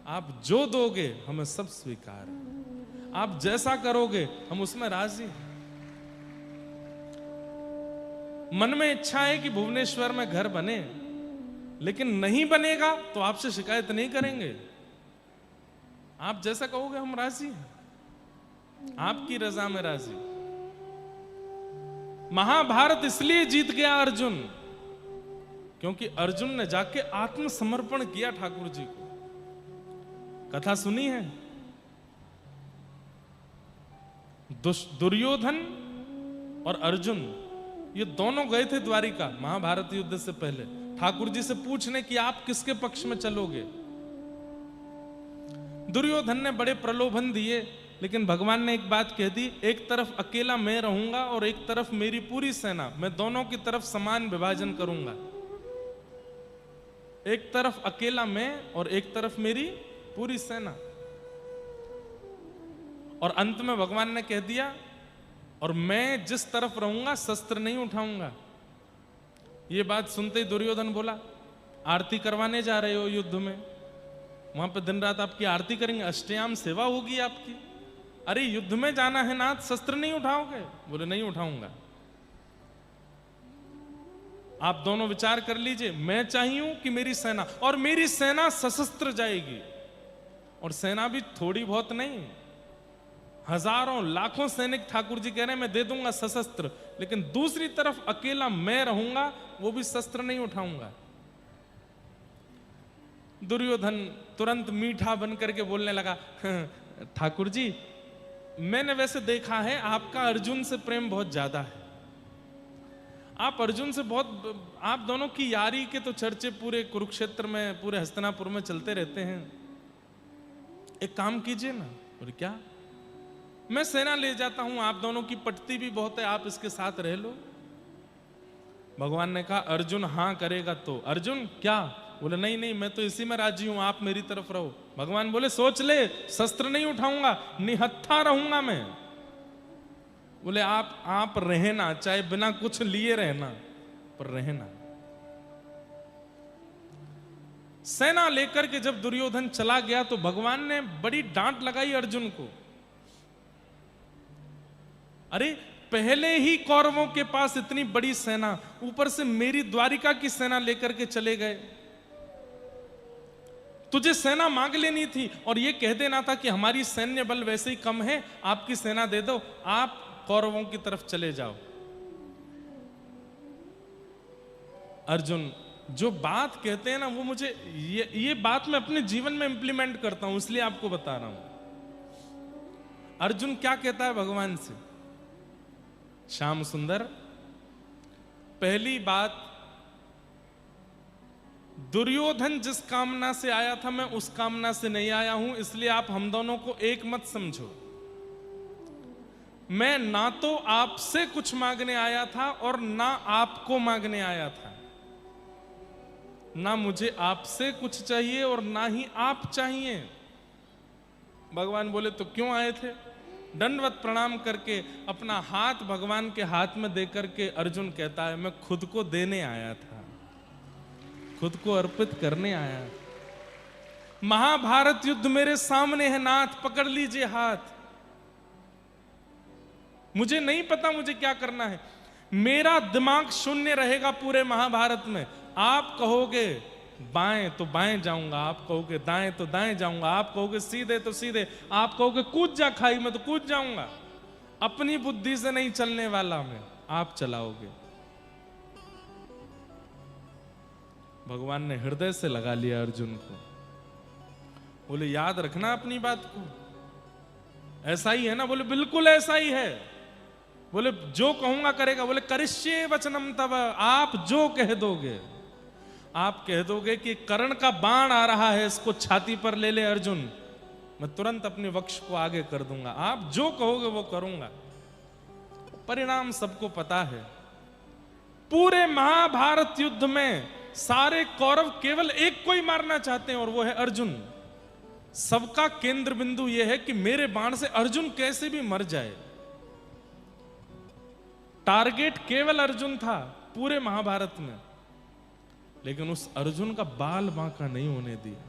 आप जो दोगे हमें सब स्वीकार है, आप जैसा करोगे हम उसमें राजी हैं। मन में इच्छा है कि भुवनेश्वर में घर बने, लेकिन नहीं बनेगा तो आपसे शिकायत नहीं करेंगे। आप जैसा कहोगे हम राजी हैं, आपकी रजा में राजी। महाभारत इसलिए जीत गया अर्जुन, क्योंकि अर्जुन ने जाके आत्मसमर्पण किया ठाकुर जी को। कथा सुनी है, दुर्योधन और अर्जुन ये दोनों गए थे द्वारिका महाभारत युद्ध से पहले ठाकुर जी से पूछने कि आप किसके पक्ष में चलोगे। दुर्योधन ने बड़े प्रलोभन दिए, लेकिन भगवान ने एक बात कह दी, एक तरफ अकेला मैं रहूंगा और एक तरफ मेरी पूरी सेना, मैं दोनों की तरफ समान विभाजन करूंगा। एक तरफ अकेला मैं और एक तरफ मेरी पूरी सेना। और अंत में भगवान ने कह दिया, और मैं जिस तरफ रहूंगा शस्त्र नहीं उठाऊंगा। ये बात सुनते ही दुर्योधन बोला, आरती करवाने जा रहे हो युद्ध में, वहां पे दिन रात आपकी आरती करेंगे, अष्टयाम सेवा होगी आपकी। अरे युद्ध में जाना है नाथ, शस्त्र नहीं उठाओगे? बोले नहीं उठाऊंगा। आप दोनों विचार कर लीजिए, मैं चाहिए कि मेरी सेना, और मेरी सेना सशस्त्र जाएगी, और सेना भी थोड़ी बहुत नहीं, हजारों लाखों सैनिक ठाकुर जी कह रहे हैं मैं दे दूंगा सशस्त्र, लेकिन दूसरी तरफ अकेला मैं रहूंगा, वो भी शस्त्र नहीं उठाऊंगा। दुर्योधन तुरंत मीठा बन करके बोलने लगा, ठाकुर जी मैंने वैसे देखा है आपका अर्जुन से प्रेम बहुत ज्यादा है, आप अर्जुन से बहुत, आप दोनों की यारी के तो चर्चे पूरे कुरुक्षेत्र में, पूरे हस्तिनापुर में चलते रहते हैं। एक काम कीजिए ना। बोले क्या? मैं सेना ले जाता हूं, आप दोनों की पटती भी बहुत है, आप इसके साथ रह लो। भगवान ने कहा अर्जुन हां करेगा तो। अर्जुन क्या? बोले नहीं नहीं मैं तो इसी में राजी हूं, आप मेरी तरफ रहो। भगवान बोले सोच ले, शस्त्र नहीं उठाऊंगा, निहत्था रहूंगा मैं। बोले आप रहना, चाहे बिना कुछ लिए रहना, पर रहना। सेना लेकर के जब दुर्योधन चला गया तो भगवान ने बड़ी डांट लगाई अर्जुन को। अरे पहले ही कौरवों के पास इतनी बड़ी सेना, ऊपर से मेरी द्वारिका की सेना लेकर के चले गए। तुझे सेना मांग लेनी थी और ये कह देना था कि हमारी सैन्य बल वैसे ही कम है, आपकी सेना दे दो, आप कौरवों की तरफ चले जाओ। अर्जुन जो बात कहते हैं ना, वो मुझे ये बात मैं अपने जीवन में इंप्लीमेंट करता हूं, इसलिए आपको बता रहा हूं। अर्जुन क्या कहता है भगवान से? श्याम सुंदर, पहली बात, दुर्योधन जिस कामना से आया था मैं उस कामना से नहीं आया हूं, इसलिए आप हम दोनों को एक मत समझो। मैं ना तो आपसे कुछ मांगने आया था और ना आपको मांगने आया था। ना मुझे आपसे कुछ चाहिए और ना ही आप चाहिए। भगवान बोले तो क्यों आए थे? दंडवत प्रणाम करके अपना हाथ भगवान के हाथ में देकर के अर्जुन कहता है मैं खुद को देने आया था, खुद को अर्पित करने आया। महाभारत युद्ध मेरे सामने है नाथ, पकड़ लीजिए हाथ। मुझे नहीं पता मुझे क्या करना है, मेरा दिमाग शून्य रहेगा पूरे महाभारत में। आप कहोगे बाएं तो बाएं जाऊंगा, आप कहोगे दाएं तो दाएं जाऊंगा, आप कहोगे सीधे तो सीधे, आप कहोगे कूद जा खाई में तो कूद जाऊंगा। अपनी बुद्धि से नहीं चलने वाला मैं, आप चलाओगे। भगवान ने हृदय से लगा लिया अर्जुन को। बोले याद रखना अपनी बात को, ऐसा ही है ना? बोले बिल्कुल ऐसा ही है। बोले जो कहूंगा करेगा। बोले करिष्ये वचनम तव, आप जो कह दोगे, आप कह दोगे कि कर्ण का बाण आ रहा है, इसको छाती पर ले ले अर्जुन, मैं तुरंत अपने वक्ष को आगे कर दूंगा। आप जो कहोगे वो करूंगा। परिणाम सबको पता है। पूरे महाभारत युद्ध में सारे कौरव केवल एक को ही मारना चाहते हैं और वो है अर्जुन। सबका केंद्र बिंदु यह है कि मेरे बाण से अर्जुन कैसे भी मर जाए। टारगेट केवल अर्जुन था पूरे महाभारत में, लेकिन उस अर्जुन का बाल बांका नहीं होने दिया।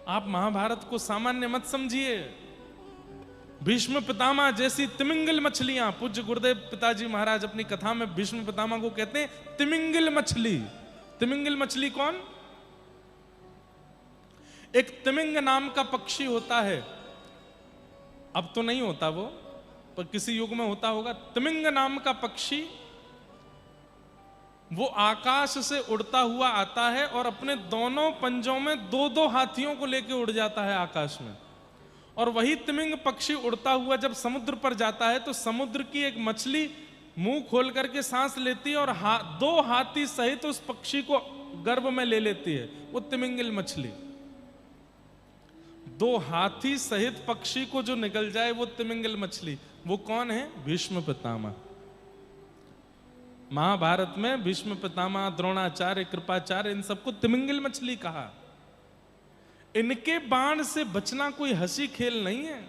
आप महाभारत को सामान्य मत समझिए। भीष्म पितामह जैसी तिमिंगल मछलियां, पूज्य गुरुदेव पिताजी महाराज अपनी कथा में भीष्म पितामह को कहते हैं तिमिंगल मछली। तिमिंगल मछली कौन? एक तिमिंग नाम का पक्षी होता है, अब तो नहीं होता वो, पर किसी युग में होता होगा। तिमिंग नाम का पक्षी, वो आकाश से उड़ता हुआ आता है और अपने दोनों पंजों में दो दो हाथियों को लेकर उड़ जाता है आकाश में। और वही तिमिंग पक्षी उड़ता हुआ जब समुद्र पर जाता है तो समुद्र की एक मछली मुंह खोल करके सांस लेती है और दो हाथी सहित उस पक्षी को गर्भ में ले लेती है। वो तिमिंगल मछली, दो हाथी सहित पक्षी को जो निकल जाए वो तिमिंगल मछली। वो कौन है? भीष्म पितामह। महाभारत में भीष्म पितामह, द्रोणाचार्य, कृपाचार्य, इन सबको तिमिंगल मछली कहा। इनके बाण से बचना कोई हंसी खेल नहीं है।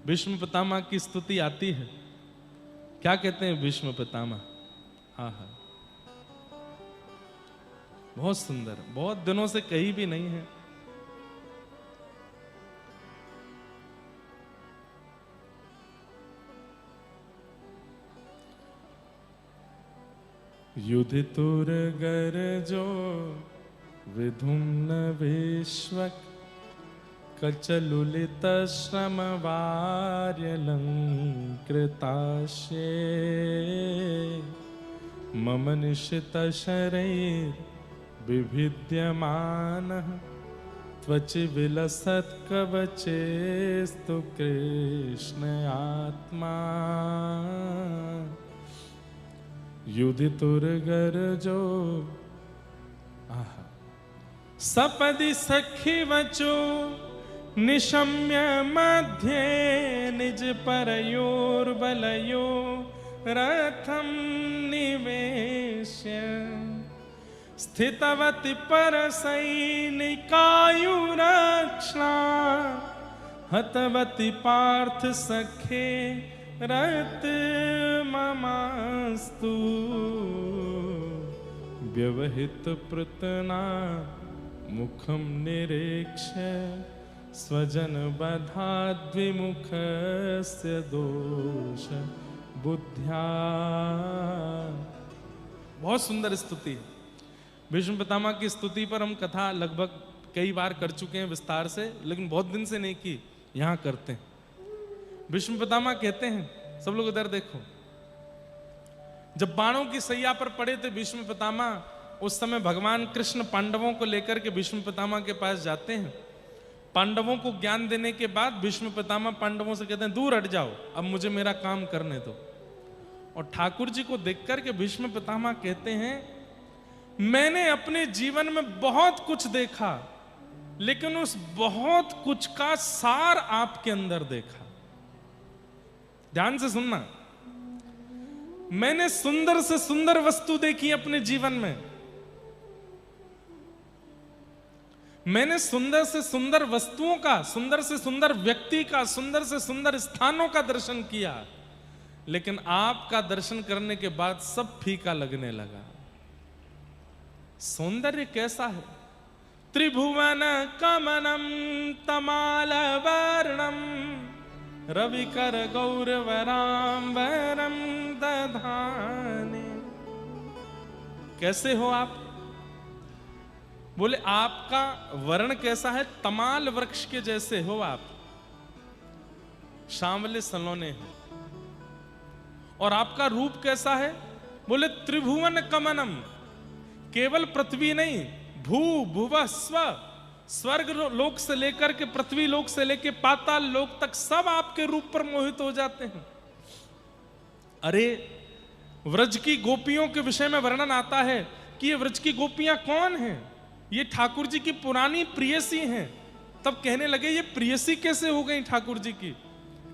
भीष्म पितामह की स्तुति आती है, क्या कहते हैं भीष्म पितामह? आहा, बहुत सुंदर, बहुत दिनों से कही भी नहीं है। युधितुर गरजो विधुम्न विश्वक कचलुलित श्रम वार्यलंकृताशे मम निशित शरैर् विभिद्यमानः त्वचि विलसत् कवचेस्तु कृष्ण आत्मा युधितुर्गरजो। सपदि सखी वचो निशम्य मध्ये निज परयोर्बलयो रथं निवेश्य स्थितवति परसैनिकायुरक्ष्णा हतवति पार्थ सखे रथ ममास्तु व्यवहित पृतना मुखम निरीक्ष्य स्वजन बधाद्विमुखस्य दोष बुद्ध्या। बहुत सुंदर स्तुति है। भीष्म पितामह की स्तुति पर हम कथा लगभग कई बार कर चुके हैं विस्तार से, लेकिन बहुत दिन से नहीं की, यहां करते हैं। भीष्म पितामह कहते हैं, सब लोग इधर देखो, जब बाणों की सैया पर पड़े थे भीष्म पितामह, उस समय भगवान कृष्ण पांडवों को लेकर के भीष्म पितामह के पास जाते हैं। पांडवों को ज्ञान देने के बाद भीष्म पितामह पांडवों से कहते हैं दूर हट जाओ, अब मुझे मेरा काम करने दो। और ठाकुर जी को देखकर के भीष्म पितामह कहते हैं, मैंने अपने जीवन में बहुत कुछ देखा, लेकिन उस बहुत कुछ का सार आपके अंदर देखा। ध्यान से सुनना, मैंने सुंदर से सुंदर वस्तु देखी अपने जीवन में, मैंने सुंदर से सुंदर वस्तुओं का, सुंदर से सुंदर व्यक्ति का, सुंदर से सुंदर स्थानों का दर्शन किया, लेकिन आपका दर्शन करने के बाद सब फीका लगने लगा। सौंदर्य कैसा है? त्रिभुवन कमनम तमाल वर्णम रविकर गौरवराम्बरम दधाने। कैसे हो आप? बोले आपका वर्ण कैसा है? तमाल वृक्ष के जैसे हो आप, सांवले सलोने हो। और आपका रूप कैसा है? बोले त्रिभुवन कमनम, केवल पृथ्वी नहीं, भू भुव स्व, स्वर्ग लोक से लेकर के पृथ्वी लोक से लेकर पाताल लोक तक सब आपके रूप पर मोहित हो जाते हैं। अरे व्रज की गोपियों के विषय में वर्णन आता है कि ये व्रज की गोपियां कौन हैं? ये ठाकुर जी की पुरानी प्रियसी हैं। तब कहने लगे ये प्रियसी कैसे हो गई ठाकुर जी की?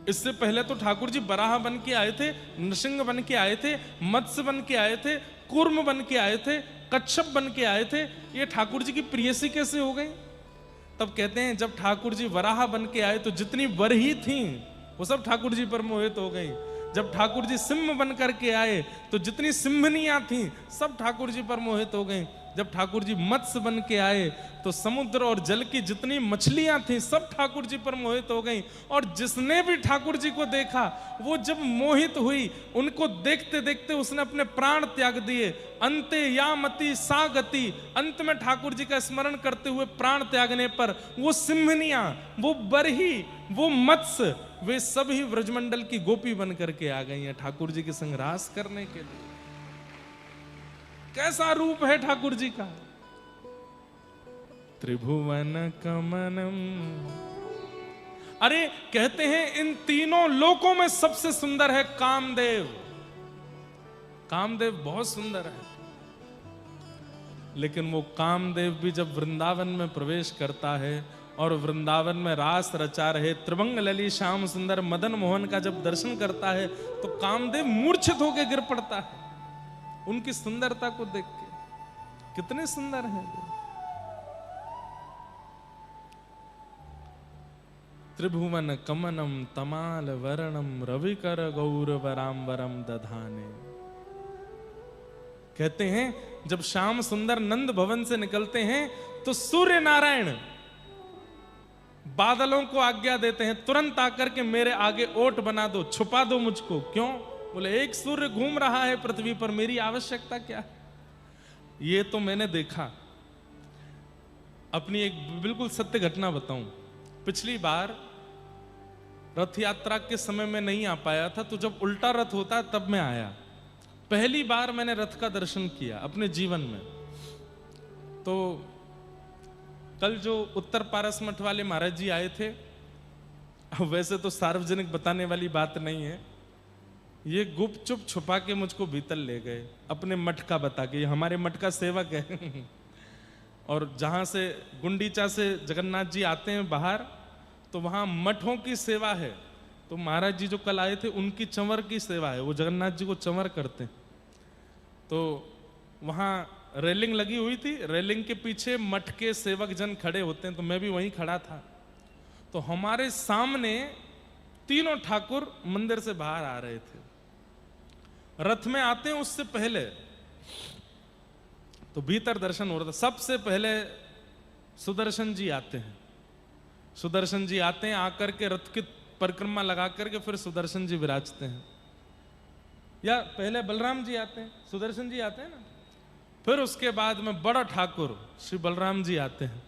इससे पहले तो ठाकुर जी बराह बन के आए थे, नृसिंह बन के आए थे, मत्स्य बन के आए थे, कूर्म बन के आए थे, कच्छप बन के आए थे। ये ठाकुर जी की प्रियसी कैसे हो गई? तब कहते हैं जब ठाकुर जी वराह बन के आए तो जितनी वरही थी वो सब ठाकुर जी पर मोहित हो गई। जब ठाकुर जी सिंह बन करके आए तो जितनी सिंहनियां थी सब ठाकुर जी पर मोहित हो गई। जब ठाकुर जी मत्स्य बन के आए तो समुद्र और जल की जितनी मछलियां थी सब ठाकुर जी पर मोहित हो गईं। और जिसने भी ठाकुर जी को देखा वो जब मोहित हुई, उनको देखते देखते उसने अपने प्राण त्याग दिए। अंते यामति सा गति, अंत में ठाकुर जी का स्मरण करते हुए प्राण त्यागने पर वो सिंहनियां, वो बरही, वो मत्स्य, वे सभी व्रजमंडल की गोपी बन करके आ गई हैं ठाकुर जी के संग रास करने के लिए। कैसा रूप है ठाकुर जी का। त्रिभुवन कमनम, अरे कहते हैं इन तीनों लोकों में सबसे सुंदर है कामदेव। कामदेव बहुत सुंदर है, लेकिन वो कामदेव भी जब वृंदावन में प्रवेश करता है और वृंदावन में रास रचा रहे त्रिभंग लली श्याम सुंदर मदन मोहन का जब दर्शन करता है तो कामदेव मूर्छित होकर गिर पड़ता है उनकी सुंदरता को देख के। कितने सुंदर हैं वो। त्रिभुवन कमनम तमाल वर्णम रविकर गौरवराम्बरम दधाने। कहते हैं जब श्याम सुंदर नंद भवन से निकलते हैं तो सूर्य नारायण बादलों को आज्ञा देते हैं तुरंत आकर के मेरे आगे ओट बना दो, छुपा दो मुझको। क्यों? बोले एक सूर्य घूम रहा है पृथ्वी पर, मेरी आवश्यकता क्या है। ये तो मैंने देखा। अपनी एक बिल्कुल सत्य घटना बताऊं। पिछली बार रथ यात्रा के समय में नहीं आ पाया था, तो जब उल्टा रथ होता तब मैं आया। पहली बार मैंने रथ का दर्शन किया अपने जीवन में। तो कल जो उत्तर पारस मठ वाले महाराज जी आए थे, वैसे तो सार्वजनिक बताने वाली बात नहीं है, ये गुपचुप छुपा के मुझको भीतर ले गए अपने मठ का बता के, ये हमारे मठ का सेवक है। और जहां से गुंडीचा से जगन्नाथ जी आते हैं बाहर, तो वहां मठों की सेवा है। तो महाराज जी जो कल आए थे उनकी चंवर की सेवा है, वो जगन्नाथ जी को चंवर करते हैं। तो वहां रेलिंग लगी हुई थी, रेलिंग के पीछे मठ के सेवक जन खड़े होते हैं, तो मैं भी वहीं खड़ा था। तो हमारे सामने तीनों ठाकुर मंदिर से बाहर आ रहे थे। रथ में आते हैं उससे पहले तो भीतर दर्शन हो रहा था। सबसे पहले सुदर्शन जी आते हैं। सुदर्शन जी आते हैं, आकर के रथ की परिक्रमा लगा करके फिर सुदर्शन जी विराजते हैं। या पहले बलराम जी आते हैं, सुदर्शन जी आते हैं ना, फिर उसके बाद में बड़ा ठाकुर श्री बलराम जी आते हैं।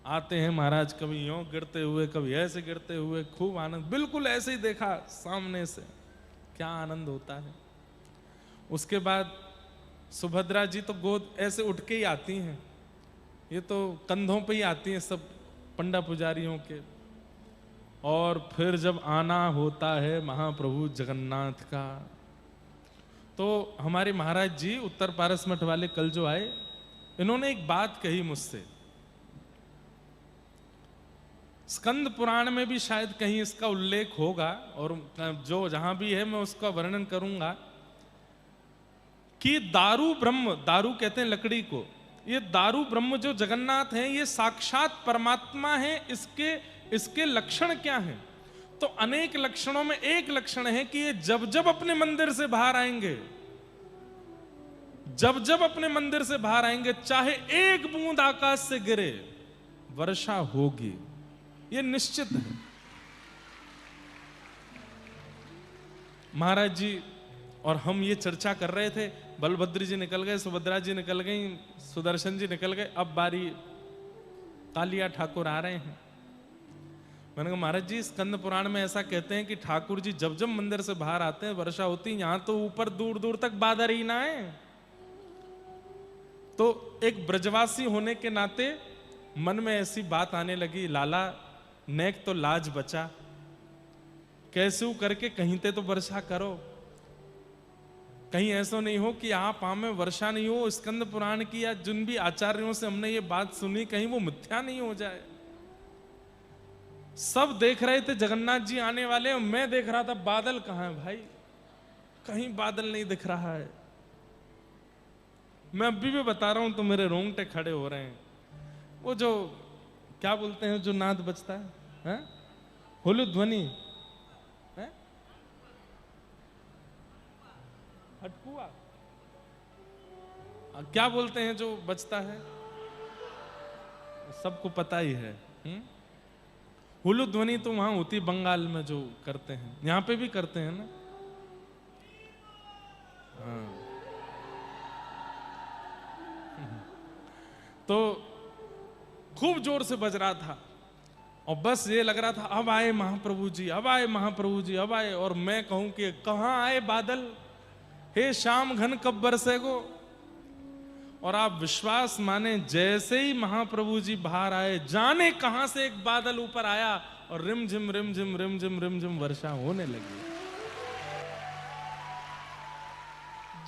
आते हैं महाराज, कभी यूं गिरते हुए, कभी ऐसे गिरते हुए, खूब आनंद, बिल्कुल ऐसे ही देखा सामने से, क्या आनंद होता है। उसके बाद सुभद्रा जी तो गोद ऐसे उठ के ही आती हैं, ये तो कंधों पे ही आती हैं सब पंडा पुजारियों के। और फिर जब आना होता है महाप्रभु जगन्नाथ का, तो हमारे महाराज जी उत्तर पारस मठ वाले कल जो आए, इन्होंने एक बात कही मुझसे। स्कंद पुराण में भी शायद कहीं इसका उल्लेख होगा, और जो जहां भी है मैं उसका वर्णन करूंगा कि दारू ब्रह्म, दारू कहते हैं लकड़ी को, ये दारू ब्रह्म जो जगन्नाथ हैं ये साक्षात परमात्मा है। इसके लक्षण क्या हैं? तो अनेक लक्षणों में एक लक्षण है कि ये जब जब अपने मंदिर से बाहर आएंगे, जब जब अपने मंदिर से बाहर आएंगे, चाहे एक बूंद आकाश से गिरे, वर्षा होगी, ये निश्चित है। महाराज जी और हम ये चर्चा कर रहे थे, बलभद्र जी निकल गए, सुभद्रा जी निकल गई, सुदर्शन जी निकल गए, अब बारी कालिया ठाकुर आ रहे हैं। मैंने कहा महाराज जी स्कंद पुराण में ऐसा कहते हैं कि ठाकुर जी जब जब मंदिर से बाहर आते हैं वर्षा होती है, यहां तो ऊपर दूर दूर तक बादल ही ना है। तो एक ब्रजवासी होने के नाते मन में ऐसी बात आने लगी, लाला नेक तो लाज बचा, कैसे करके कहीं ते तो वर्षा करो, कहीं ऐसा नहीं हो कि आप में वर्षा नहीं हो। स्कंद पुराण की या जिन भी आचार्यों से हमने ये बात सुनी, कहीं वो मिथ्या नहीं हो जाए। सब देख रहे थे जगन्नाथ जी आने वाले, और मैं देख रहा था बादल कहां है भाई, कहीं बादल नहीं दिख रहा है। मैं अभी भी बता रहा हूं तो मेरे रोंगटे खड़े हो रहे हैं। वो जो क्या बोलते हैं, जो नाद बजता है, हुलु ध्वनि, हटकुआ, क्या बोलते हैं जो बचता है, सबको पता ही है। हुलू ध्वनि तो वहां होती है बंगाल में जो करते हैं, यहां पे भी करते हैं ना। हाँ। तो खूब जोर से बज रहा था और बस ये लग रहा था अब आए महाप्रभु जी, अब आए महाप्रभु जी, अब आए। और मैं कहूं कि कहां आए बादल, हे शाम घन कब बरसेगो। और आप विश्वास माने जैसे ही महाप्रभु जी बाहर आए, जाने कहां से एक बादल ऊपर आया और रिमझिम रिमझिम रिमझिम रिमझिम वर्षा होने लगी।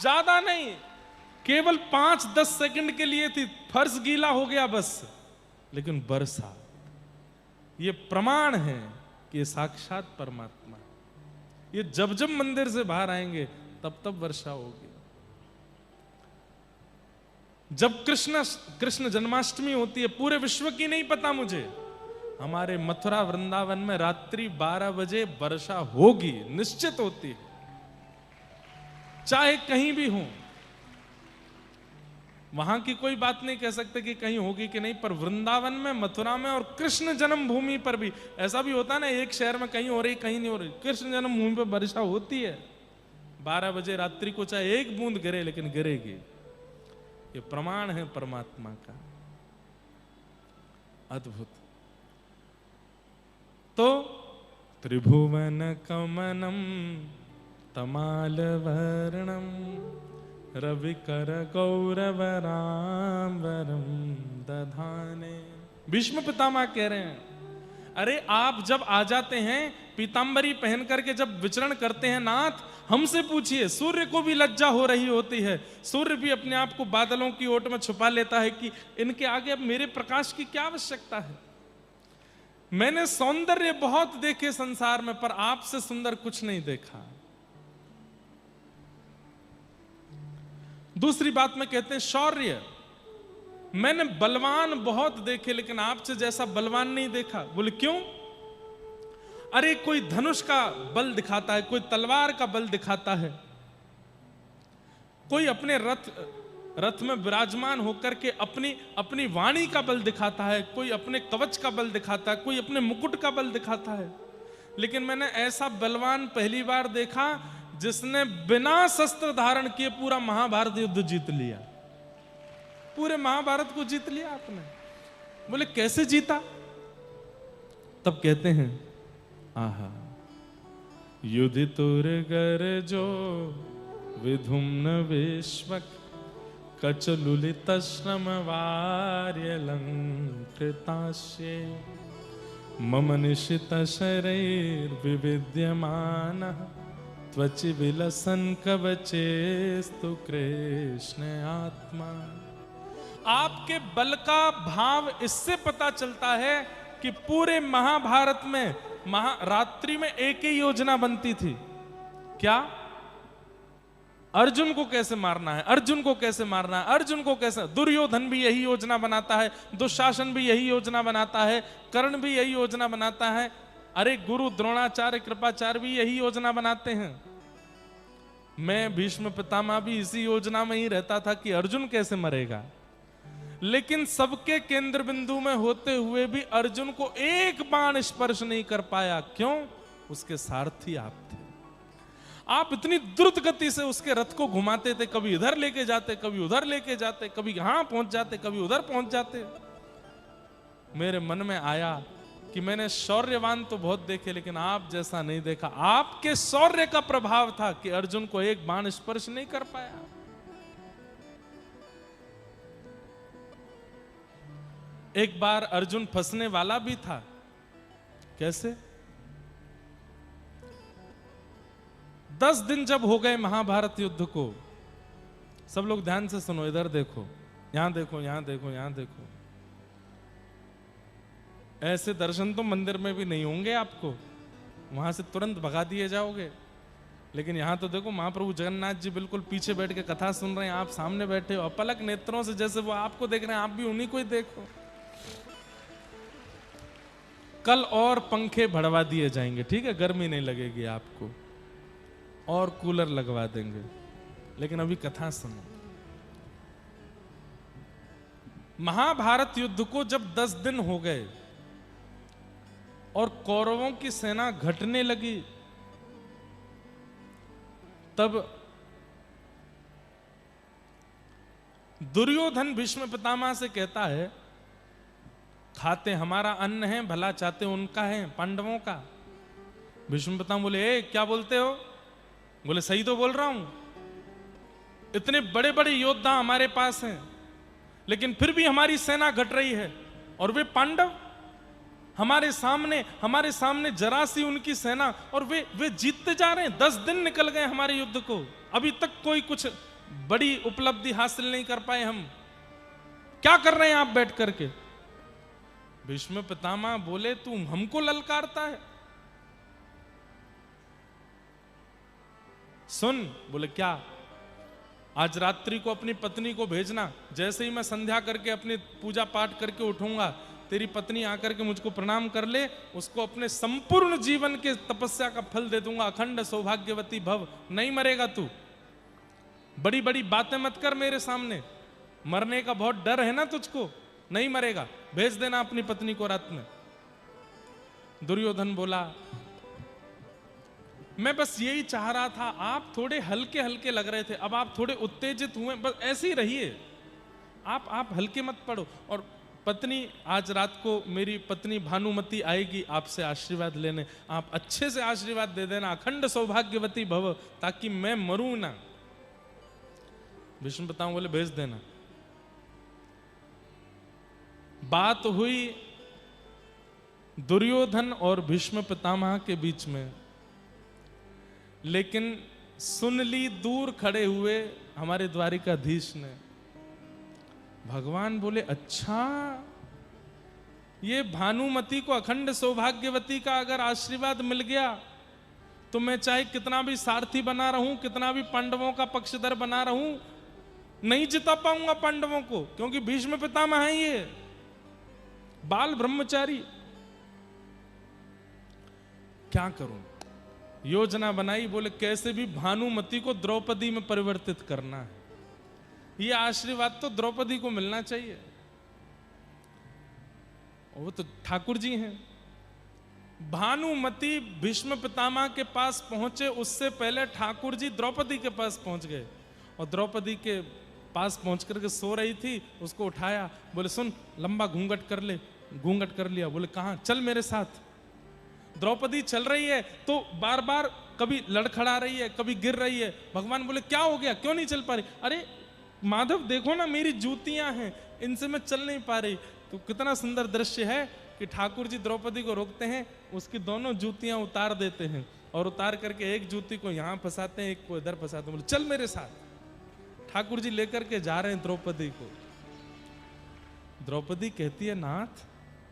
ज्यादा नहीं, केवल 5-10 सेकंड के लिए थी, फर्श गीला हो गया बस, लेकिन वर्षा। ये प्रमाण है कि ये साक्षात परमात्मा। ये जब जब मंदिर से बाहर आएंगे तब तब वर्षा होगी। जब कृष्ण जन्माष्टमी होती है, पूरे विश्व की नहीं पता मुझे, हमारे मथुरा वृंदावन में रात्रि 12 बजे वर्षा होगी, निश्चित होती है, चाहे कहीं भी हो। वहां की कोई बात नहीं कह सकते कि कहीं होगी कि नहीं, पर वृंदावन में, मथुरा में और कृष्ण जन्मभूमि पर भी ऐसा भी होता है ना, एक शहर में कहीं हो रही कहीं नहीं हो रही, कृष्ण जन्मभूमि पर वर्षा होती है। 12 बजे रात्रि को चाहे एक बूंद गिरे, लेकिन गिरेगी। ये प्रमाण है परमात्मा का, अद्भुत। तो त्रिभुवन कमनम तमाल वर्णम रविकर गौरवराम्बरम दधाने। भीष्म पितामह कह रहे हैं, अरे आप जब आ जाते हैं पीतांबरी पहन करके, जब विचरण करते हैं नाथ, हमसे पूछिए, सूर्य को भी लज्जा हो रही होती है, सूर्य भी अपने आप को बादलों की ओट में छुपा लेता है कि इनके आगे अब मेरे प्रकाश की क्या आवश्यकता है। मैंने सौंदर्य बहुत देखे संसार में, पर आपसे सुंदर कुछ नहीं देखा। दूसरी बात में कहते हैं शौर्य, मैंने बलवान बहुत देखे, लेकिन आपसे जैसा बलवान नहीं देखा। बोले क्यों? अरे कोई धनुष का बल दिखाता है, कोई तलवार का बल दिखाता है, कोई अपने रथ में विराजमान होकर के अपनी वाणी का बल दिखाता है, कोई अपने कवच का बल दिखाता है, कोई अपने मुकुट का बल दिखाता है। लेकिन मैंने ऐसा बलवान पहली बार देखा जिसने बिना शस्त्र धारण किए पूरा महाभारत युद्ध जीत लिया। पूरे महाभारत को जीत लिया आपने। बोले कैसे जीता? तब कहते हैं, आहा युधितुर गर्जो विधुम्न विश्वक कचलुलित श्रम वार्यलंकृतास्ये मम निशित शरैर विविद्यमानः त्वचि विलसन कवचेस्तु कृष्ण आत्मा। आपके बल का भाव इससे पता चलता है कि पूरे महाभारत में रात्रि में एक ही योजना बनती थी। क्या? अर्जुन को कैसे मारना है, अर्जुन को कैसे मारना है, अर्जुन को कैसे। दुर्योधन भी यही योजना बनाता है, दुशासन भी यही योजना बनाता है, कर्ण भी यही योजना बनाता है, अरे गुरु द्रोणाचार्य कृपाचार्य भी यही योजना बनाते हैं। मैं भीष्म पितामह भी इसी योजना में ही रहता था कि अर्जुन कैसे मरेगा। लेकिन सबके केंद्र बिंदु में होते हुए भी अर्जुन को एक बाण स्पर्श नहीं कर पाया। क्यों? उसके सारथी आप थे। आप इतनी द्रुत गति से उसके रथ को घुमाते थे, कभी इधर लेके जाते, कभी उधर लेके जाते, कभी यहां पहुंच जाते, कभी उधर पहुंच जाते। मेरे मन में आया कि मैंने शौर्यवान तो बहुत देखे, लेकिन आप जैसा नहीं देखा। आपके शौर्य का प्रभाव था कि अर्जुन को एक बाण स्पर्श नहीं कर पाया। एक बार अर्जुन फंसने वाला भी था। कैसे? 10 दिन जब हो गए महाभारत युद्ध को, सब लोग ध्यान से सुनो, इधर देखो, यहां देखो, यहां देखो, यहां देखो। ऐसे दर्शन तो मंदिर में भी नहीं होंगे आपको, वहां से तुरंत भगा दिए जाओगे। लेकिन यहां तो देखो, महाप्रभु जगन्नाथ जी बिल्कुल पीछे बैठ के कथा सुन रहे हैं, आप सामने बैठे हो, अपलक नेत्रों से जैसे वो आपको देख रहे हैं, आप भी उन्हीं को ही देखो। कल और पंखे बढ़वा दिए जाएंगे, ठीक है, गर्मी नहीं लगेगी आपको, और कूलर लगवा देंगे। लेकिन अभी कथा सुनो। महाभारत युद्ध को जब 10 दिन हो गए और कौरवों की सेना घटने लगी, तब दुर्योधन भीष्म पितामह से कहता है, खाते हमारा अन्न है, भला चाहते उनका है, पांडवों का। भीष्म पितामह बोले, ए क्या बोलते हो? बोले सही तो बोल रहा हूं, इतने बड़े बड़े योद्धा हमारे पास हैं, लेकिन फिर भी हमारी सेना घट रही है, और वे पांडव हमारे सामने जरा सी उनकी सेना, और वे जीतते जा रहे हैं। 10 दिन निकल गए हमारे युद्ध को, अभी तक कोई कुछ बड़ी उपलब्धि हासिल नहीं कर पाए। हम क्या कर रहे हैं आप बैठ करके? भीष्म पितामह बोले, तू हमको ललकारता है? सुन। बोले क्या? आज रात्रि को अपनी पत्नी को भेजना, जैसे ही मैं संध्या करके अपनी पूजा पाठ करके उठूंगा, तेरी पत्नी आकर के मुझको प्रणाम कर ले, उसको अपने संपूर्ण जीवन के तपस्या का फल दे दूंगा, अखंड सौभाग्यवती भव। नहीं मरेगा तू, बड़ी बड़ी बातें मत कर मेरे सामने, मरने का बहुत डर है ना तुझको, नहीं मरेगा, भेज देना अपनी पत्नी को रात में। दुर्योधन बोला, मैं बस यही चाह रहा था, आप थोड़े हल्के हल्के लग रहे थे, अब आप थोड़े उत्तेजित हुए, बस ऐसे ही रहिए, आप हल्के मत पड़ो। और पत्नी, आज रात को मेरी पत्नी भानुमति आएगी आपसे आशीर्वाद लेने, आप अच्छे से आशीर्वाद दे देना, अखंड सौभाग्यवती भव, ताकि मैं मरूं ना। भीष्म पितामह बोले, भेज देना। बात हुई दुर्योधन और भीष्म पितामह के बीच में, लेकिन सुन ली दूर खड़े हुए हमारे द्वारिकाधीश ने। भगवान बोले, अच्छा, ये भानुमति को अखंड सौभाग्यवती का अगर आशीर्वाद मिल गया, तो मैं चाहे कितना भी सारथी बना रहूं, कितना भी पांडवों का पक्षधर बना रहूं, नहीं जिता पाऊंगा पांडवों को, क्योंकि भीष्म पितामह है ये बाल ब्रह्मचारी। क्या करूं? योजना बनाई, बोले कैसे भी भानुमति को द्रौपदी में परिवर्तित करना है, ये आशीर्वाद तो द्रौपदी को मिलना चाहिए। वो तो ठाकुर जी हैं। भानुमति भीष्म पितामह के पास पहुंचे, उससे पहले ठाकुर जी द्रौपदी के पास पहुंच गए, और द्रौपदी के पास पहुंच करके सो रही थी, उसको उठाया, बोले सुन, लंबा घूंघट कर ले। घूंघट कर लिया, बोले कहां? चल मेरे साथ। द्रौपदी चल रही है तो बार बार कभी लड़खड़ा रही है, कभी गिर रही है। भगवान बोले, क्या हो गया, क्यों नहीं चल पा रही? अरे माधव देखो ना, मेरी जूतियां हैं, इनसे मैं चल नहीं पा रही। तो कितना सुंदर दृश्य है कि ठाकुर जी द्रौपदी को रोकते हैं, उसकी दोनों जूतियां उतार देते हैं, और उतार करके एक जूती को यहां फंसाते हैं, एक को इधर फंसाते हैं। बोले चल मेरे साथ। ठाकुर जी लेकर के जा रहे हैं द्रौपदी को। द्रौपदी कहती है, नाथ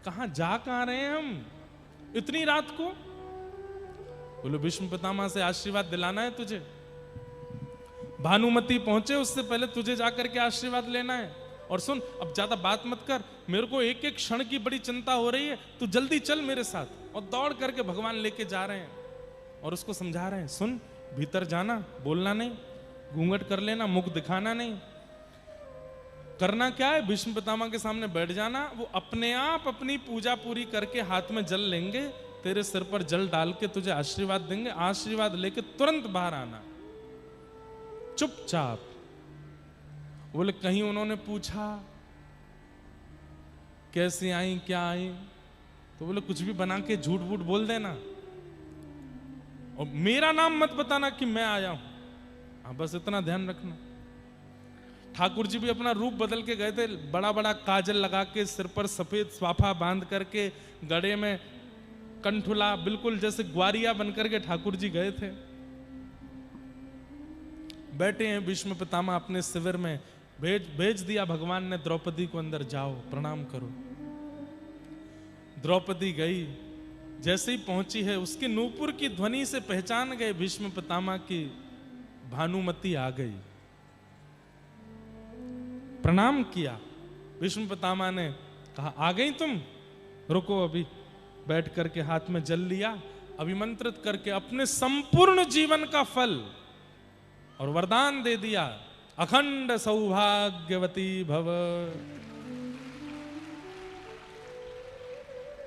कहां रहे हैं हम इतनी रात को? बोले भीष्म पितामह से आशीर्वाद दिलाना है तुझे, भानुमति पहुंचे उससे पहले तुझे जाकर के आशीर्वाद लेना है। और सुन, अब ज्यादा बात मत कर, मेरे को एक एक क्षण की बड़ी चिंता हो रही है, तू जल्दी चल मेरे साथ। और दौड़ करके भगवान लेके जा रहे हैं और उसको समझा रहे हैं, सुन, भीतर जाना, बोलना नहीं, घूंघट कर लेना, मुख दिखाना नहीं। करना क्या है? भीष्म पितामह के सामने बैठ जाना, वो अपने आप अपनी पूजा पूरी करके हाथ में जल लेंगे, तेरे सिर पर जल डाल के तुझे आशीर्वाद देंगे, आशीर्वाद लेके तुरंत बाहर आना, चुपचाप। बोले कहीं उन्होंने पूछा कैसी आई, क्या आई? तो बोले कुछ भी बना के झूठ वूठ बोल देना, और मेरा नाम मत बताना कि मैं आया हूं। हाँ, बस इतना ध्यान रखना। ठाकुर जी भी अपना रूप बदल के गए थे, बड़ा बड़ा काजल लगा के, सिर पर सफेद स्वाफा बांध करके, गड़े में कंठुला, बिल्कुल जैसे ग्वारिया बनकर के ठाकुर जी गए थे। बैठे हैं भीष्म पितामह अपने शिविर में, भेज दिया भगवान ने द्रौपदी को, अंदर जाओ प्रणाम करो। द्रौपदी गई, जैसे ही पहुंची है, उसके नूपुर की ध्वनि से पहचान गए भीष्म पितामह की भानुमति आ गई। प्रणाम किया। भीष्म पितामह ने कहा, आ गई तुम, रुको अभी। बैठ करके हाथ में जल लिया, अभिमंत्रित करके अपने संपूर्ण जीवन का फल और वरदान दे दिया, अखंड सौभाग्यवती भव।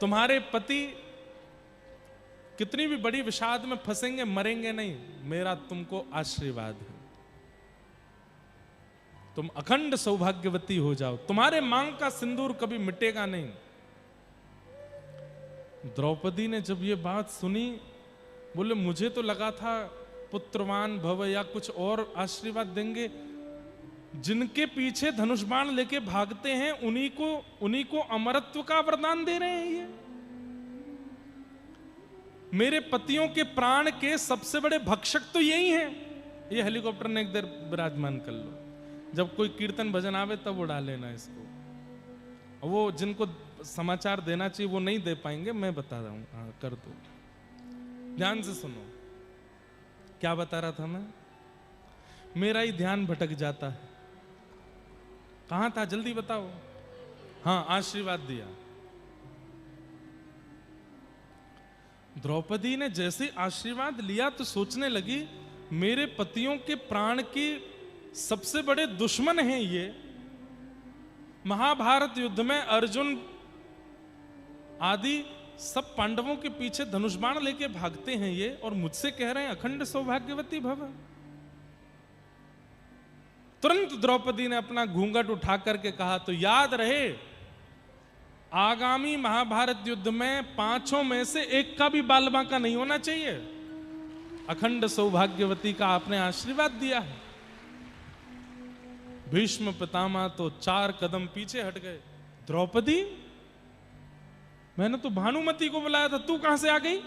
तुम्हारे पति कितनी भी बड़ी विषाद में फंसेंगे, मरेंगे नहीं, मेरा तुमको आशीर्वाद है। तुम अखंड सौभाग्यवती हो जाओ, तुम्हारे मांग का सिंदूर कभी मिटेगा नहीं। द्रौपदी ने जब ये बात सुनी, बोले मुझे तो लगा था पुत्रवान भव या कुछ और आशीर्वाद देंगे। जिनके पीछे धनुष बाण लेके भागते हैं उन्हीं को अमरत्व का वरदान दे रहे हैं ये। मेरे पतियों के प्राण के सबसे बड़े भक्षक तो यही हैं। ये हेलीकॉप्टर ने एक देर विराजमान कर लो, जब कोई कीर्तन भजन आवे तब उड़ा लेना इसको। वो जिनको समाचार देना चाहिए वो नहीं दे पाएंगे, मैं बता रहा हूं। हाँ, कर दो, ध्यान से सुनो। क्या बता रहा था मैं? मेरा ही ध्यान भटक जाता है। कहां था, जल्दी बताओ। हाँ, आशीर्वाद दिया। द्रौपदी ने जैसे आशीर्वाद लिया तो सोचने लगी, मेरे पतियों के प्राण की सबसे बड़े दुश्मन हैं ये। महाभारत युद्ध में अर्जुन आदि सब पांडवों के पीछे धनुष बाण लेके भागते हैं ये, और मुझसे कह रहे हैं अखंड सौभाग्यवती भव। तुरंत द्रौपदी ने अपना घूंघट उठा करके कहा, तो याद रहे आगामी महाभारत युद्ध में 5 में से एक का भी बाल बांका नहीं होना चाहिए। अखंड सौभाग्यवती का आपने आशीर्वाद दिया है। भीष्म पितामह तो 4 कदम पीछे हट गए। द्रौपदी, मैंने तो भानुमति को बुलाया था, तू कहां से आ गई?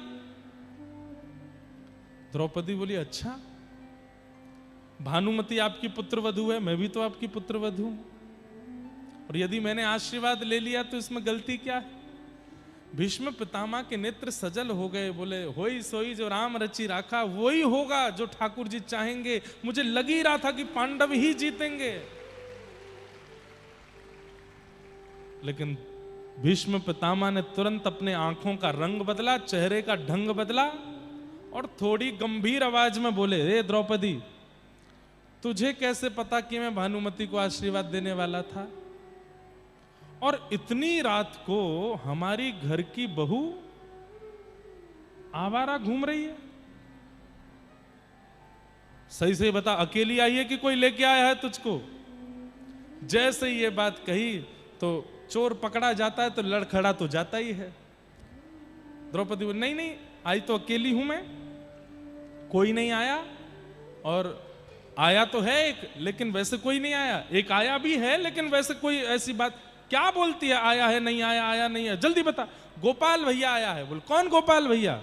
द्रौपदी बोली, अच्छा भानुमति आपकी पुत्रवधू है, मैं भी तो आपकी पुत्रवधू हूं, और यदि मैंने आशीर्वाद ले लिया तो इसमें गलती क्या है? भीष्म पितामह के नेत्र सजल हो गए। बोले, होई सोई जो राम रचि राखा, वही होगा जो ठाकुर जी चाहेंगे। मुझे लग ही रहा था कि पांडव ही जीतेंगे, लेकिन भीष्म पितामह ने तुरंत अपने आंखों का रंग बदला, चेहरे का ढंग बदला, और थोड़ी गंभीर आवाज में बोले, हे द्रौपदी, तुझे कैसे पता कि मैं भानुमति को आशीर्वाद देने वाला था? और इतनी रात को हमारी घर की बहू आवारा घूम रही है? सही से बता, अकेली आई है कि कोई लेके आया है तुझको? जैसे ये बात कही तो चोर पकड़ा जाता है तो लड़खड़ा तो जाता ही है। द्रौपदी बोली, नहीं नहीं, आई तो अकेली हूं मैं, कोई नहीं आया, और आया तो है एक, लेकिन वैसे कोई नहीं आया। एक आया भी है, लेकिन वैसे कोई ऐसी बात क्या बोलती है, आया है नहीं आया, आया नहीं है, जल्दी बता। गोपाल भैया आया है। बोल, कौन गोपाल भैया?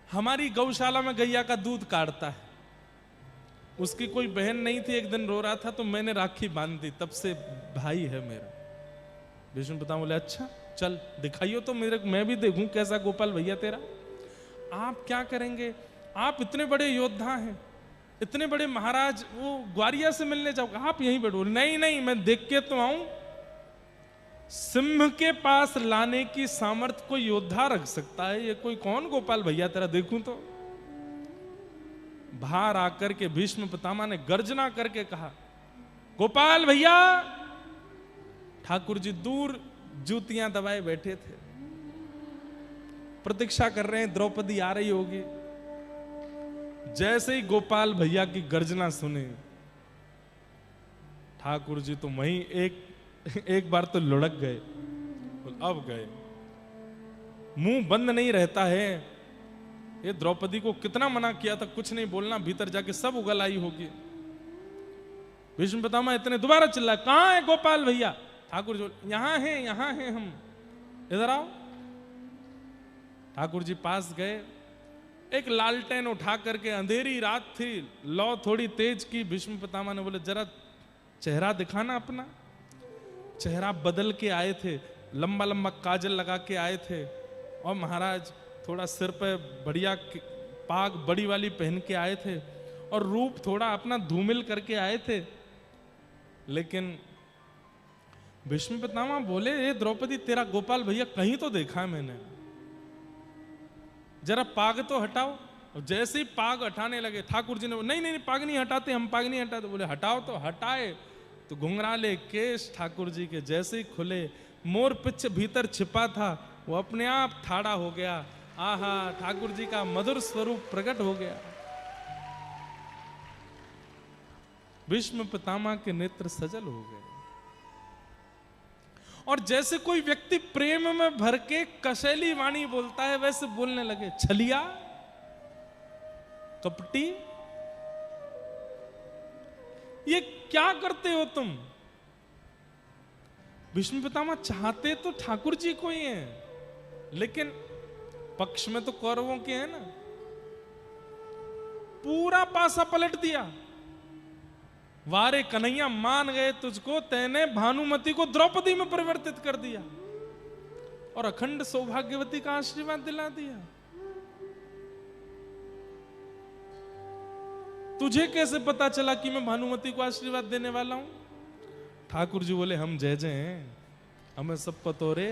हमारी गौशाला में गैया का दूध काटता है, उसकी कोई बहन नहीं थी, एक दिन रो रहा था तो मैंने राखी बांध दी, तब से भाई है मेरा। भीष्म पितामह बोले, अच्छा चल दिखाइयो तो मेरे, मैं भी देखूं कैसा गोपाल भैया तेरा। आप क्या करेंगे? आप इतने बड़े योद्धा हैं, इतने बड़े महाराज, वो ग्वारिया से मिलने जाओगे? आप यहीं बैठो। नहीं नहीं, मैं देख के तो आऊं। सिंह के पास लाने की सामर्थ्य कोई योद्धा रख सकता है, ये कोई कौन गोपाल भैया तेरा देखूं तो। बाहर आकर के भीष्म पितामह ने गर्जना करके कहा, गोपाल भैया। ठाकुर जी दूर जूतियां दबाए बैठे थे, प्रतीक्षा कर रहे हैं द्रौपदी आ रही होगी। जैसे ही गोपाल भैया की गर्जना सुने, ठाकुर जी तो वहीं एक बार तो लुढ़क गए। अब गए, मुंह बंद नहीं रहता है। ये द्रौपदी को कितना मना किया था, कुछ नहीं बोलना, भीतर जाके सब उगल आई होगी। भीष्म पितामह इतने दोबारा चिल्लाए, कहां है गोपाल भैया? ठाकुर जी, यहां हैं हम, इधर आओ। ठाकुर जी पास गए, एक लालटेन उठा करके, अंधेरी रात थी, लौ थोड़ी तेज की। भीष्म पितामह ने बोले, जरा चेहरा दिखाना अपना। चेहरा बदल के आए थे, लंबा लंबा काजल लगा के आए थे, और महाराज थोड़ा सिर पे बढ़िया पाग बड़ी वाली पहन के आए थे, और रूप थोड़ा अपना धूमिल करके आए थे। लेकिन भीष्म पितामह बोले, ए द्रौपदी, तेरा गोपाल भैया कहीं तो देखा है मैंने, जरा पाग तो हटाओ। और जैसे ही पाग हटाने लगे, ठाकुर जी ने नहीं नहीं पाग नहीं हटाते, हम पाग नहीं हटाते। बोले, हटाओ। तो हटाए तो घुंघराले केश ठाकुर जी के जैसे ही खुले, मोर पिच भीतर छिपा था वो अपने आप ठाड़ा हो गया। आहा, ठाकुर जी का मधुर स्वरूप प्रकट हो गया। भीष्म पितामह के नेत्र सजल हो गए और जैसे कोई व्यक्ति प्रेम में भर के कशैली वाणी बोलता है वैसे बोलने लगे। छलिया, कपटी, ये क्या करते हो तुम? भीष्म पितामह चाहते तो ठाकुर जी को ही हैं, लेकिन पक्ष में तो कौरवों के हैं ना। पूरा पासा पलट दिया। वारे कन्हैया, मान गए तुझको, तैने भानुमति को द्रौपदी में परिवर्तित कर दिया और अखंड सौभाग्यवती का आशीर्वाद दिला दिया। तुझे कैसे पता चला कि मैं भानुमति को आशीर्वाद देने वाला हूं? ठाकुर जी बोले, हम जय जय हैं, हमें सब पतो रे।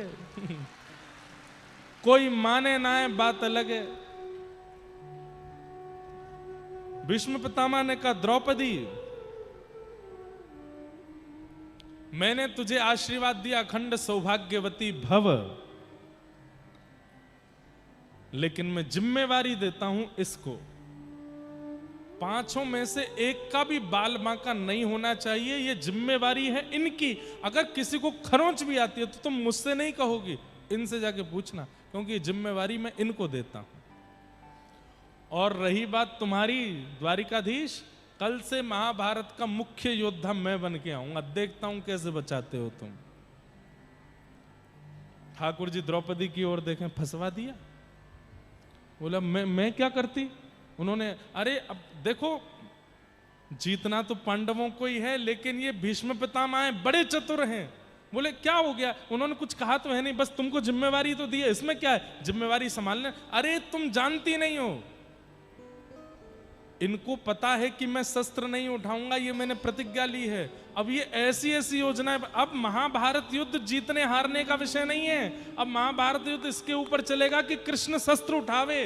कोई माने ना है, बात अलग है। भीष्म पितामह ने कहा, द्रौपदी, मैंने तुझे आशीर्वाद दिया अखंड सौभाग्यवती भव, लेकिन मैं जिम्मेवारी देता हूं इसको, पांचों में से एक का भी बाल बांका नहीं होना चाहिए। ये जिम्मेवारी है इनकी। अगर किसी को खरोंच भी आती है तो तुम मुझसे नहीं कहोगी, इनसे जाके पूछना, क्योंकि जिम्मेवारी मैं इनको देता हूं। और रही बात तुम्हारी द्वारिकाधीश, कल से महाभारत का मुख्य योद्धा मैं बन के आऊंगा, देखता हूं कैसे बचाते हो तुम। ठाकुर जी द्रौपदी की ओर देखें, फंसवा दिया। बोला, मैं क्या करती? उन्होंने, अरे अब देखो, जीतना तो पांडवों को ही है, लेकिन ये भीष्म पितामह हैं, बड़े चतुर हैं। बोले, क्या हो गया? उन्होंने कुछ कहा तो है नहीं, बस तुमको जिम्मेवारी तो दी है, इसमें क्या है, जिम्मेवारी संभालने। अरे तुम जानती नहीं हो, इनको पता है कि मैं शस्त्र नहीं उठाऊंगा, ये मैंने प्रतिज्ञा ली है। अब ये ऐसी ऐसी योजना है। अब महाभारत युद्ध जीतने हारने का विषय नहीं है। अब महाभारत युद्ध इसके ऊपर चलेगा कि कृष्ण शस्त्र उठावे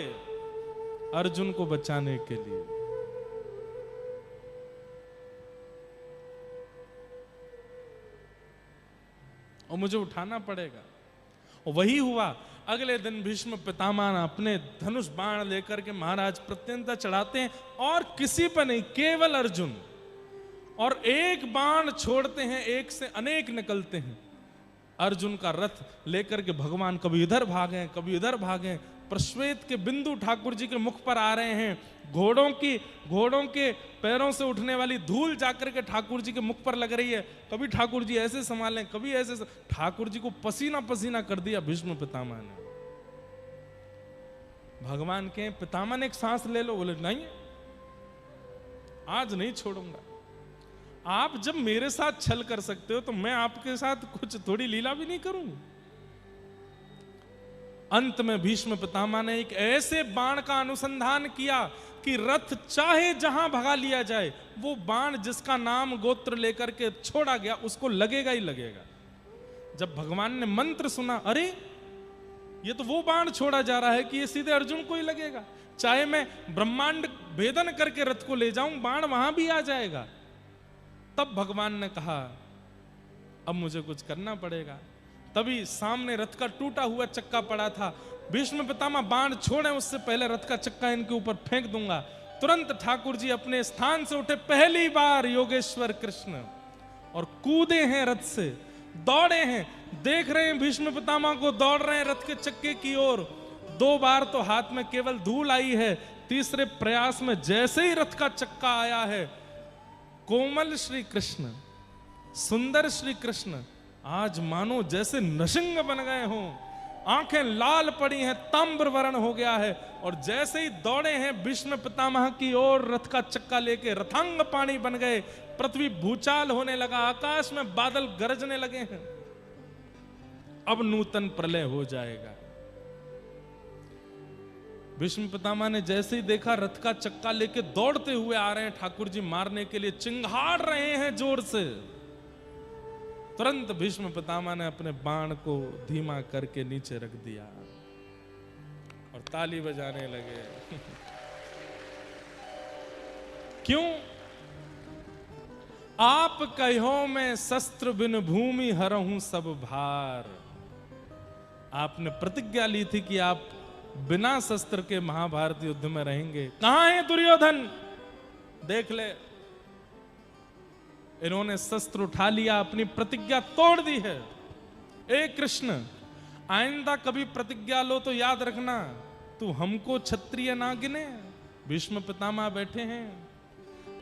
अर्जुन को बचाने के लिए। और मुझे उठाना पड़ेगा। और वही हुआ। अगले दिन भीष्म पितामह अपने धनुष बाण लेकर के महाराज प्रत्यंता चढ़ाते हैं, और किसी पर नहीं, केवल अर्जुन। और एक बाण छोड़ते हैं, एक से अनेक निकलते हैं। अर्जुन का रथ लेकर के भगवान कभी इधर भागे, कभी इधर भागे। प्रश्वेत के बिंदु ठाकुर जी के मुख पर आ रहे हैं। घोड़ों के पैरों से उठने वाली धूल जाकर के ठाकुर जी के मुख पर लग रही है। कभी ठाकुर जी ऐसे संभालें, कभी ऐसे। ठाकुर जी को पसीना पसीना कर दिया भीष्म पितामह ने। भगवान के पितामह ने एक सांस ले लो। बोले, नहीं, आज नहीं छोड़ूंगा। आप जब मेरे साथ छल कर सकते हो तो मैं आपके साथ कुछ थोड़ी लीला भी नहीं करूं। अंत में भीष्म पितामह ने एक ऐसे बाण का अनुसंधान किया कि रथ चाहे जहां भगा लिया जाए, वो बाण जिसका नाम गोत्र लेकर के छोड़ा गया उसको लगेगा ही लगेगा। जब भगवान ने मंत्र सुना, अरे ये तो वो बाण छोड़ा जा रहा है कि ये सीधे अर्जुन को ही लगेगा। चाहे मैं ब्रह्मांड भेदन करके रथ को ले जाऊं, बाण वहां भी आ जाएगा। तब भगवान ने कहा, अब मुझे कुछ करना पड़ेगा। तभी सामने रथ का टूटा हुआ चक्का पड़ा था। भीष्म पितामह बाण छोड़े उससे पहले रथ का चक्का इनके ऊपर फेंक दूंगा। तुरंत ठाकुर जी अपने स्थान से उठे, पहली बार योगेश्वर कृष्ण, और कूदे हैं रथ से, दौड़े हैं। देख रहे हैं भीष्म पितामह को, दौड़ रहे हैं रथ के चक्के की ओर। 2 बार तो हाथ में केवल धूल आई है, तीसरे प्रयास में जैसे ही रथ का चक्का आया है, कोमल श्री कृष्ण, सुंदर श्री कृष्ण आज मानो जैसे नशिंग बन गए हों। आंखें लाल पड़ी हैं, ताम्र वर्ण हो गया है। और जैसे ही दौड़े हैं भीष्म पितामह की ओर, रथ का चक्का लेके रथांग पानी बन गए। पृथ्वी भूचाल होने लगा, आकाश में बादल गरजने लगे हैं। अब नूतन प्रलय हो जाएगा। भीष्म पितामह ने जैसे ही देखा रथ का चक्का लेके दौड़ते हुए आ रहे हैं ठाकुर जी मारने के लिए, चिंगाड़ रहे हैं जोर से। तुरंत भीष्म पितामह ने अपने बाण को धीमा करके नीचे रख दिया और ताली बजाने लगे। क्यों? आप कहो मैं शस्त्र बिन भूमि हरहूं सब भार। आपने प्रतिज्ञा ली थी कि आप बिना शस्त्र के महाभारत युद्ध में रहेंगे। कहां है दुर्योधन? देख ले, इन्होंने शस्त्र उठा लिया, अपनी प्रतिज्ञा तोड़ दी है। ए कृष्ण, आइंदा कभी प्रतिज्ञा लो तो याद रखना, तू हमको क्षत्रिय ना गिने। भीष्म पितामह बैठे हैं,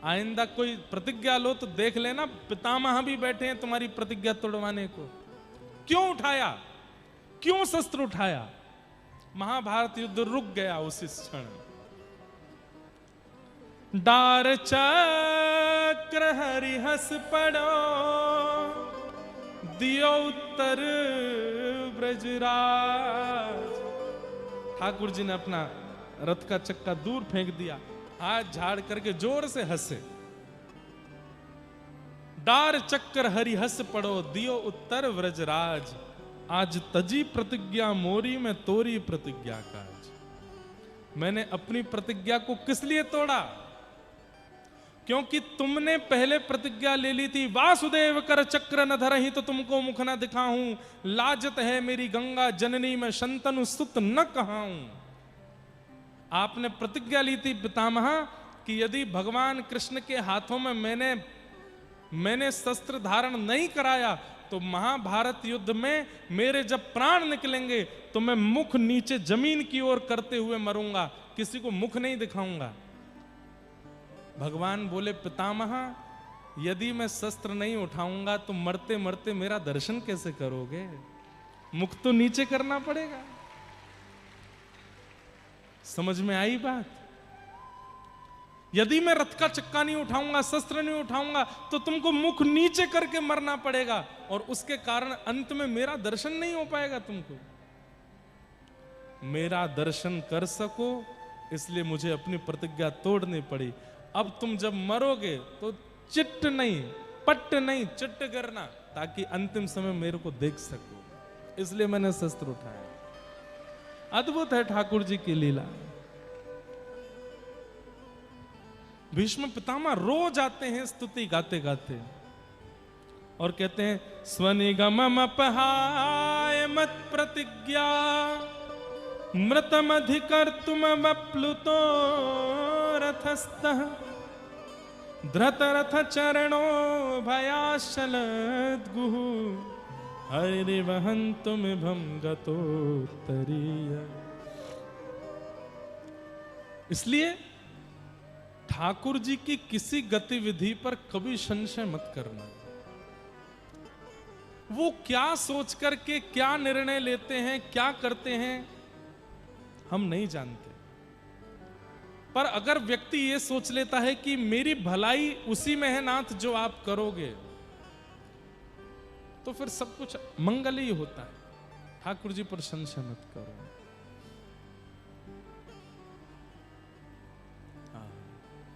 आइंदा कोई प्रतिज्ञा लो तो देख लेना पितामह भी बैठे हैं तुम्हारी प्रतिज्ञा तोड़वाने को। क्यों उठाया? क्यों शस्त्र उठाया? महाभारत युद्ध रुक गया उसी क्षण। डार चक्र हरिहस पड़ो, दियो उत्तर ब्रजराज। ठाकुर जी ने अपना रथ का चक्का दूर फेंक दिया, हाथ झाड़ करके जोर से हंसे। डार चक्र हरिहस पड़ो, दियो उत्तर ब्रजराज। आज तजी प्रतिज्ञा मोरी में तोरी प्रतिज्ञा काज। मैंने अपनी प्रतिज्ञा को किस लिए तोड़ा? क्योंकि तुमने पहले प्रतिज्ञा ले ली थी, वासुदेव कर चक्र न धरहि तो तुमको मुख न दिखाऊं। लाजत है मेरी गंगा जननी में शंतनु सुत न कहाऊं। आपने प्रतिज्ञा ली थी पितामह कि यदि भगवान कृष्ण के हाथों में मैंने शस्त्र धारण नहीं कराया तो महाभारत युद्ध में मेरे जब प्राण निकलेंगे तो मैं मुख नीचे जमीन की ओर करते हुए मरूंगा, किसी को मुख नहीं दिखाऊंगा। भगवान बोले पितामह, यदि मैं शस्त्र नहीं उठाऊंगा तो मरते मरते मेरा दर्शन कैसे करोगे? मुख तो नीचे करना पड़ेगा। समझ में आई बात? यदि मैं रथ का चक्का नहीं उठाऊंगा, शस्त्र नहीं उठाऊंगा तो तुमको मुख नीचे करके मरना पड़ेगा और उसके कारण अंत में मेरा दर्शन नहीं हो पाएगा। तुमको मेरा दर्शन कर सको इसलिए मुझे अपनी प्रतिज्ञा तोड़नी पड़ी। अब तुम जब मरोगे तो चिट्ट नहीं, पट्ट नहीं, चिट्ट करना, ताकि अंतिम समय मेरे को देख सको। इसलिए मैंने शस्त्र उठाया। अद्भुत है ठाकुर जी की लीला। भीष्म पितामह रो जाते हैं स्तुति गाते गाते और कहते हैं स्वनिगमम अपहाय मत प्रतिज्ञा मृतम अधिकर्तुम वप्लुतो रथस्थः धृत रथ चरणो भयाशलद्गुः हरिवहन्तुम भंगतोत्तरीय। इसलिए ठाकुर जी की किसी गतिविधि पर कभी संशय मत करना। वो क्या सोच करके क्या निर्णय लेते हैं, क्या करते हैं, हम नहीं जानते। पर अगर व्यक्ति ये सोच लेता है कि मेरी भलाई उसी में है नाथ जो आप करोगे, तो फिर सब कुछ मंगल ही होता है। ठाकुर जी पर संशय मत करो।